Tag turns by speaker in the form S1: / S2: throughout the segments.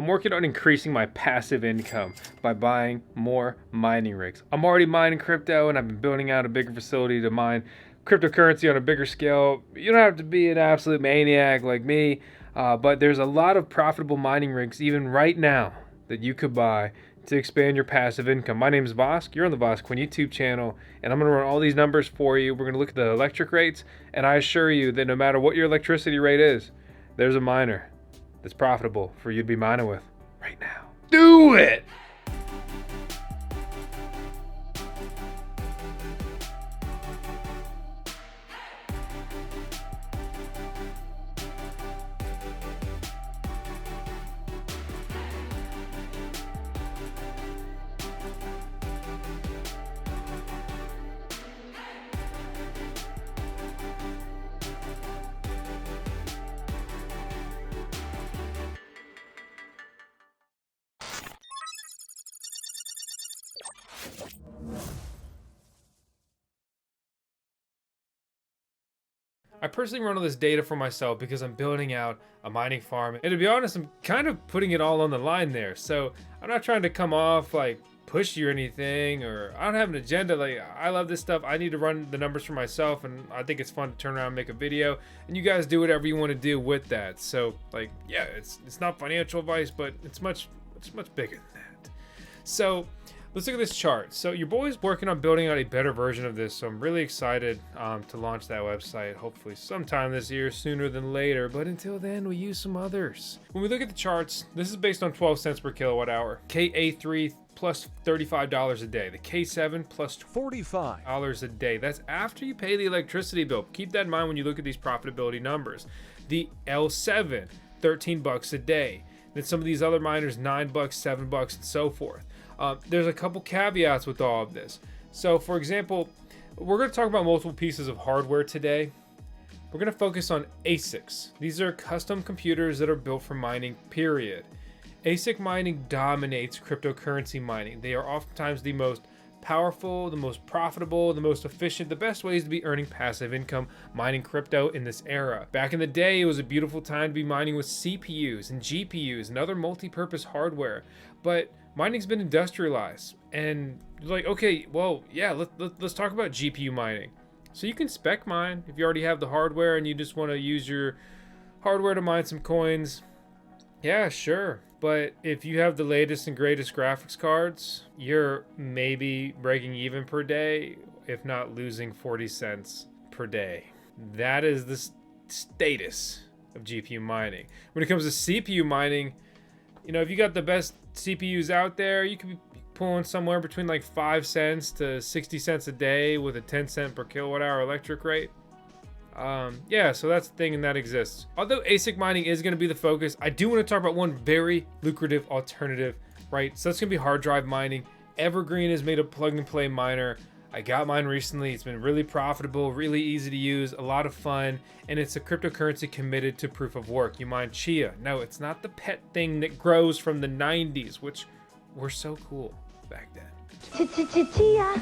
S1: working on increasing my passive income by buying more mining rigs. I'm already mining crypto and I've been building out a bigger facility to mine cryptocurrency on a bigger scale. You don't have to be an absolute maniac like me, but there's a lot of profitable mining rigs even right now that you could buy to expand your passive income. My name is Vosk. You're on the VoskCoin YouTube channel, and I'm going to run all these numbers for you. We're going to look at the electric rates, and I assure you that no matter what your electricity rate is, there's a miner that's profitable for you to be mining with right now. Do it! I personally run all this data for myself because I'm building out a mining farm. And to be honest, I'm kind of putting it all on the line there. So I'm not trying to come off like pushy or anything, or I don't have an agenda. Like, I love this stuff. I need to run the numbers for myself, and I think it's fun to turn around and make a video. And you guys do whatever you want to do with that. So like, yeah, it's not financial advice, but it's much bigger than that. So let's look at this chart. So your boy's working on building out a better version of this. So I'm really excited to launch that website, hopefully sometime this year, sooner than later. But until then, we use some others. When we look at the charts, this is based on 12 cents per kilowatt hour. KA3 plus $35 a day. The K7 plus $45 a day. That's after you pay the electricity bill. Keep that in mind when you look at these profitability numbers. The L7, 13 bucks a day. Then some of these other miners, 9 bucks, 7 bucks, and so forth. There's a couple caveats with all of this. So for example, we're going to talk about multiple pieces of hardware today. We're going to focus on ASICs. These are custom computers that are built for mining, period. ASIC mining dominates cryptocurrency mining. They are oftentimes the most powerful, the most profitable, the most efficient, the best ways to be earning passive income mining crypto in this era. Back in the day, it was a beautiful time to be mining with CPUs and GPUs and other multi-purpose hardware. But mining's been industrialized, and you're like, okay, well, yeah, let's talk about GPU mining. So you can spec mine if you already have the hardware and you just want to use your hardware to mine some coins. Yeah, sure. But if you have the latest and greatest graphics cards, you're maybe breaking even per day, if not losing 40 cents per day. That is the status of GPU mining. When it comes to CPU mining, you know, if you got the best CPUs out there, you could be pulling somewhere between like 5 cents to 60 cents a day with a 10 cent per kilowatt hour electric rate. Yeah, so that's the thing, and that exists. Although ASIC mining is going to be the focus, I do want to talk about one very lucrative alternative, right? So that's going to be hard drive mining. Evergreen has made a plug and play miner. I got mine recently. It's been really profitable, really easy to use, a lot of fun, and it's a cryptocurrency committed to proof of work. You mine Chia. No, it's not the pet thing that grows from the 90s, which were so cool back then.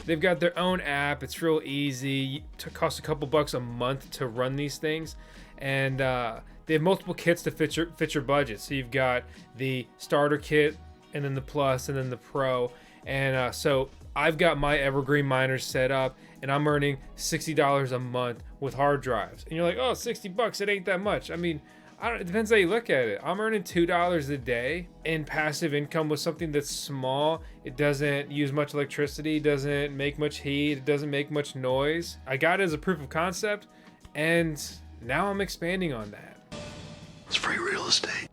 S1: They've got their own app. It's real easy. It costs a couple bucks a month to run these things, and they have multiple kits to fit your budget. So you've got the starter kit, and then the plus, and then the pro. And so I've got my Evergreen miners set up, and I'm earning $60 a month with hard drives. And you're like, oh, 60 bucks, it ain't that much. I mean, it depends how you look at it. I'm earning $2 a day in passive income with something that's small. It doesn't use much electricity, doesn't make much heat, it doesn't make much noise. I got it as a proof of concept, and now I'm expanding on that.
S2: It's free real estate.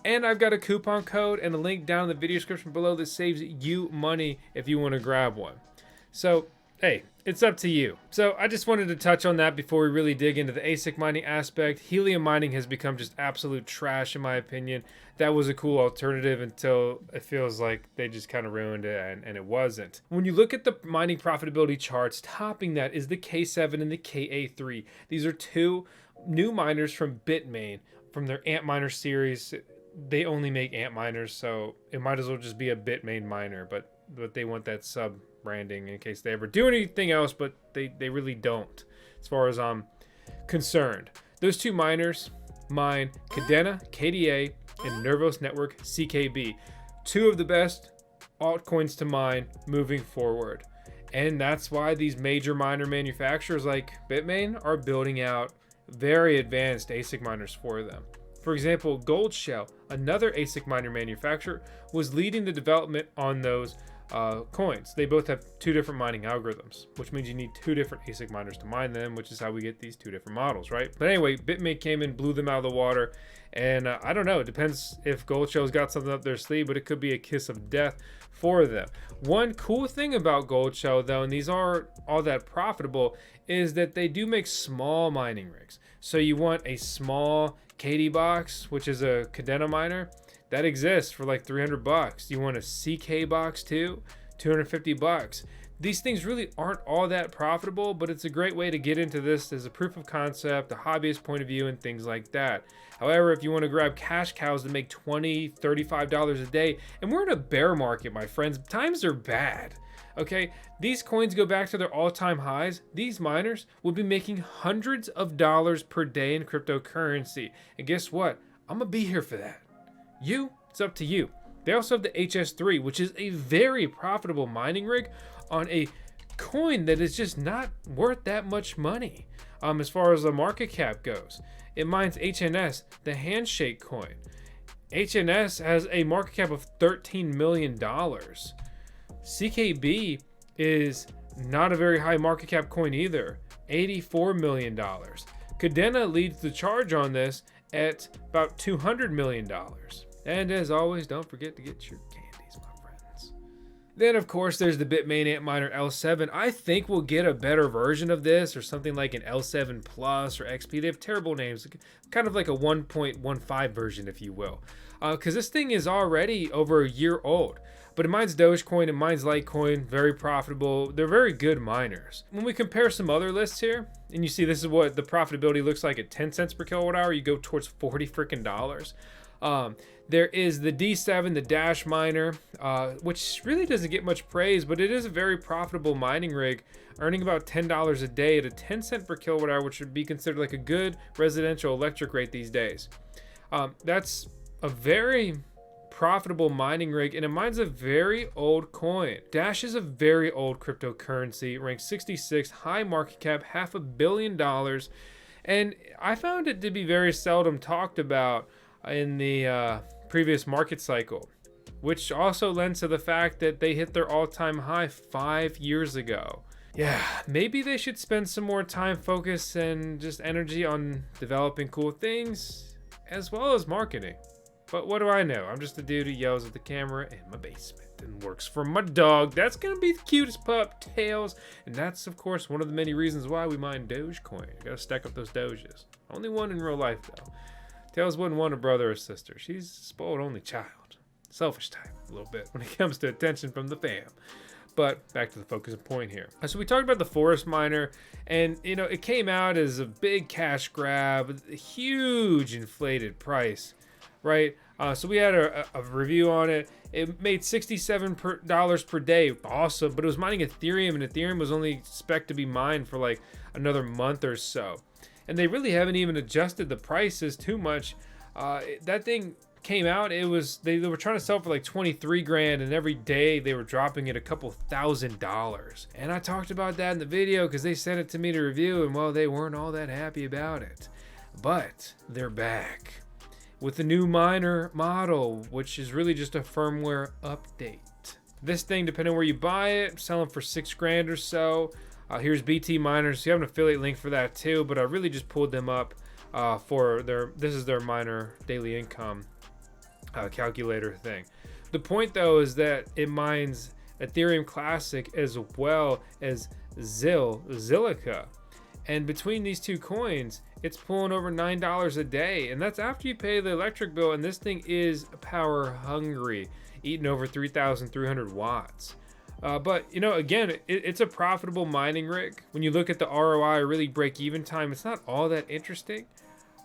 S1: And I've got a coupon code and a link down in the video description below that saves you money if you want to grab one. So, hey, it's up to you. So I just wanted to touch on that before we really dig into the ASIC mining aspect. Helium mining has become just absolute trash in my opinion. That was a cool alternative until it feels like they just kind of ruined it, and it wasn't. When you look at the mining profitability charts, topping that is the K7 and the KA3. These are two new miners from Bitmain from their antminer series. They only make antminers, so it might as well just be a Bitmain miner, but they want that sub branding in case they ever do anything else, but they really don't, as far as I'm concerned. Those two miners mine Kadena, KDA, and Nervos Network CKB. Two of the best altcoins to mine moving forward. And that's why these major miner manufacturers like Bitmain are building out very advanced ASIC miners for them. For example, Goldshell, another ASIC miner manufacturer, was leading the development on those coins. They both have two different mining algorithms, which means you need two different ASIC miners to mine them, which is how we get these two different models, right? But anyway, Bitmain came in, blew them out of the water, and I don't know, it depends if Goldshell's got something up their sleeve, but it could be a kiss of death for them. One cool thing about Goldshell, though, and these aren't all that profitable, is that they do make small mining rigs. So you want a small KD box, which is a Kadena miner, that exists for like $300. You want a CK box too, $250. These things really aren't all that profitable, but it's a great way to get into this as a proof of concept, a hobbyist point of view, and things like that. However, if you want to grab cash cows that make $20, $35 a day, and we're in a bear market, my friends, times are bad. Okay, these coins go back to their all-time highs. These miners will be making hundreds of dollars per day in cryptocurrency. And guess what? I'm gonna be here for that. You, it's up to you. They also have the HS3, which is a very profitable mining rig on a coin that is just not worth that much money as far as the market cap goes. It mines HNS, the handshake coin. HNS has a market cap of $13 million. CKB is not a very high market cap coin either, $84 million. Kadena leads the charge on this at about $200 million. And as always, don't forget to get your candies, my friends. Then, of course, there's the Bitmain antminer L7. I think we'll get a better version of this, or something like an L7 Plus or XP. They have terrible names, kind of like a 1.15 version, if you will. Because this thing is already over a year old. But it mines Dogecoin, it mines Litecoin, very profitable. They're very good miners. When we compare some other lists here, and you see this is what the profitability looks like at 10 cents per kilowatt hour, you go towards 40 freaking dollars. There is the D7, the Dash miner, which really doesn't get much praise, but it is a very profitable mining rig, earning about $10 a day at a 10 cent per kilowatt hour, which would be considered like a good residential electric rate these days. That's a very profitable mining rig, and it mines a very old coin. Dash is a very old cryptocurrency, ranked 66, high market cap, $500 million, and I found it to be very seldom talked about in the previous market cycle, which also lends to the fact that they hit their all-time high 5 years ago. Yeah, maybe they should spend some more time, focus, and just energy on developing cool things as well as marketing. But what do I know? I'm just a dude who yells at the camera in my basement and works for my dog. That's gonna be the cutest pup, Tails. And that's, of course, one of the many reasons why we mine Dogecoin. You gotta stack up those Doges. Only one in real life, though. Tails wouldn't want a brother or sister. She's a spoiled only child. Selfish type, a little bit, when it comes to attention from the fam. But back to the focus point here. So we talked about the forest miner, and you know, it came out as a big cash grab, a huge inflated price, right? So we had a review on it. It made $67 per day, awesome, but it was mining Ethereum, and Ethereum was only expected to be mined for like another month or so. And they really haven't even adjusted the prices too much. That thing came out, they were trying to sell for like 23 grand, and every day they were dropping it a couple $1,000s. And I talked about that in the video because they sent it to me to review, and well, they weren't all that happy about it. But they're back with the new miner model, which is really just a firmware update. This thing, depending on where you buy it, selling for 6 grand or so. Here's BT Miners. You have an affiliate link for that too, but I really just pulled them up this is their miner daily income calculator thing. The point though is that it mines Ethereum Classic as well as Zilliqa. And between these two coins, it's pulling over $9 a day. And that's after you pay the electric bill. And this thing is power hungry, eating over 3,300 watts. But, you know, again, it's a profitable mining rig. When you look at the ROI, really break even time, it's not all that interesting.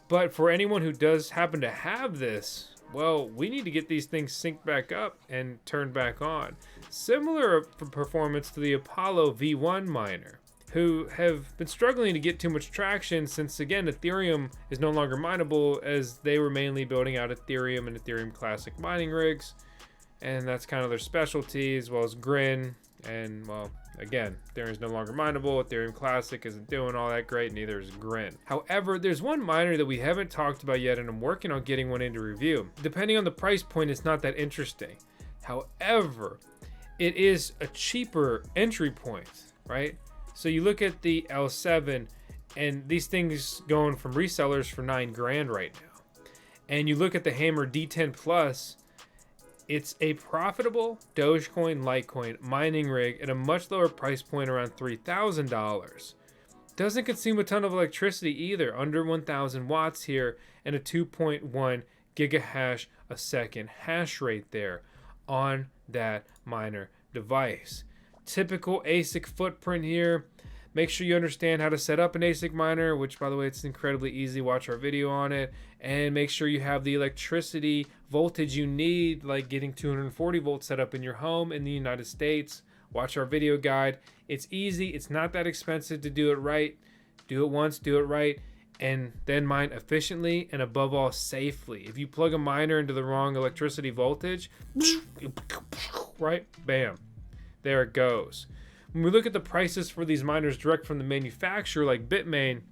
S1: But for anyone who does happen to have this, well, we need to get these things synced back up and turned back on. Similar performance to the Apollo V1 miner. who have been struggling to get too much traction since, again, Ethereum is no longer mineable, as they were mainly building out Ethereum and Ethereum Classic mining rigs, and that's kind of their specialty, as well as Grin. And, well, again, Ethereum is no longer mineable. Ethereum Classic isn't doing all that great, neither is Grin. However, there's one miner that we haven't talked about yet, and I'm working on getting one into review. Depending on the price point, it's not that interesting. However, it is a cheaper entry point, right? So you look at the L7, and these things going from resellers for $9 grand right now. And you look at the Hammer D10 Plus, it's a profitable Dogecoin Litecoin mining rig at a much lower price point, around $3,000. Doesn't consume a ton of electricity either, under 1,000 watts here, and a 2.1 gigahash a second hash rate there on that miner device. Typical ASIC footprint here. Make sure you understand how to set up an ASIC miner, which, by the way, it's incredibly easy. Watch our video on it. And make sure you have the electricity voltage you need, like getting 240 volts set up in your home in the United States. Watch our video guide. It's easy. It's not that expensive to do it right. Do it once, do it right, and then mine efficiently and, above all, safely. If you plug a miner into the wrong electricity voltage, right, bam, there it goes. When we look at the prices for these miners direct from the manufacturer, like Bitmain,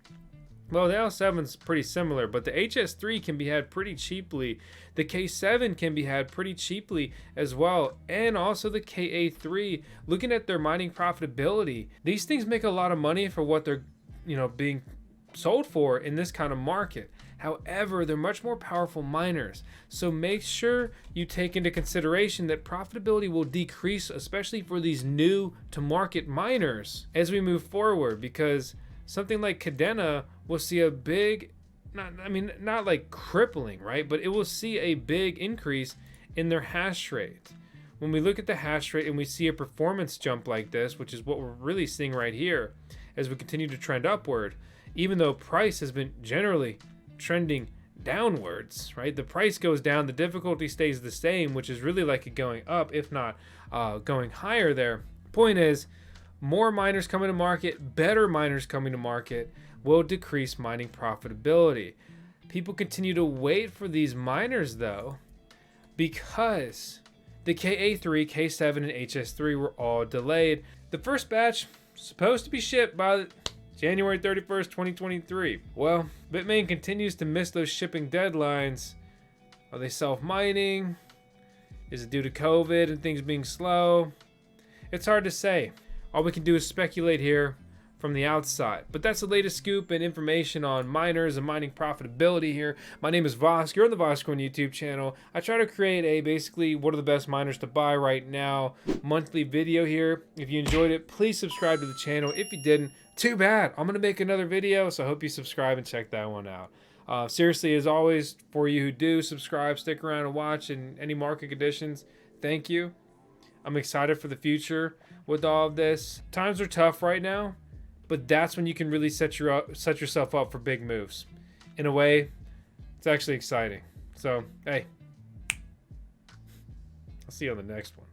S1: well, the L7's pretty similar, but the HS3 can be had pretty cheaply. The K7 can be had pretty cheaply as well, and also the KA3. Looking at their mining profitability, these things make a lot of money for what they're, being sold for in this kind of market. However, they're much more powerful miners, so make sure you take into consideration that profitability will decrease, especially for these new to market miners as we move forward, because something like Kadena will see a big, not like crippling, right, but it will see a big increase in their hash rate. When we look at the hash rate and we see a performance jump like this, which is what we're really seeing right here as we continue to trend upward, even though price has been generally trending downwards, right? The price goes down, the difficulty stays the same, which is really like it going up, if not going higher there. Point is, more miners coming to market, better miners coming to market will decrease mining profitability. People continue to wait for these miners though, because the KA3, K7, and HS3 were all delayed. The first batch supposed to be shipped by January 31st, 2023. Well, Bitmain continues to miss those shipping deadlines. Are they self-mining? Is it due to COVID and things being slow? It's hard to say. All we can do is speculate here from the outside. But that's the latest scoop and information on miners and mining profitability here. My name is Vosk. You're on the VoskCoin YouTube channel. I try to create a basically what are the best miners to buy right now monthly video here. If you enjoyed it, please subscribe to the channel. If you didn't, too bad. I'm going to make another video, so I hope you subscribe and check that one out. Seriously, as always, for you who do subscribe, stick around and watch in any market conditions, thank you. I'm excited for the future with all of this. Times are tough right now, but that's when you can really set yourself up for big moves. In a way, it's actually exciting. So, hey, I'll see you on the next one.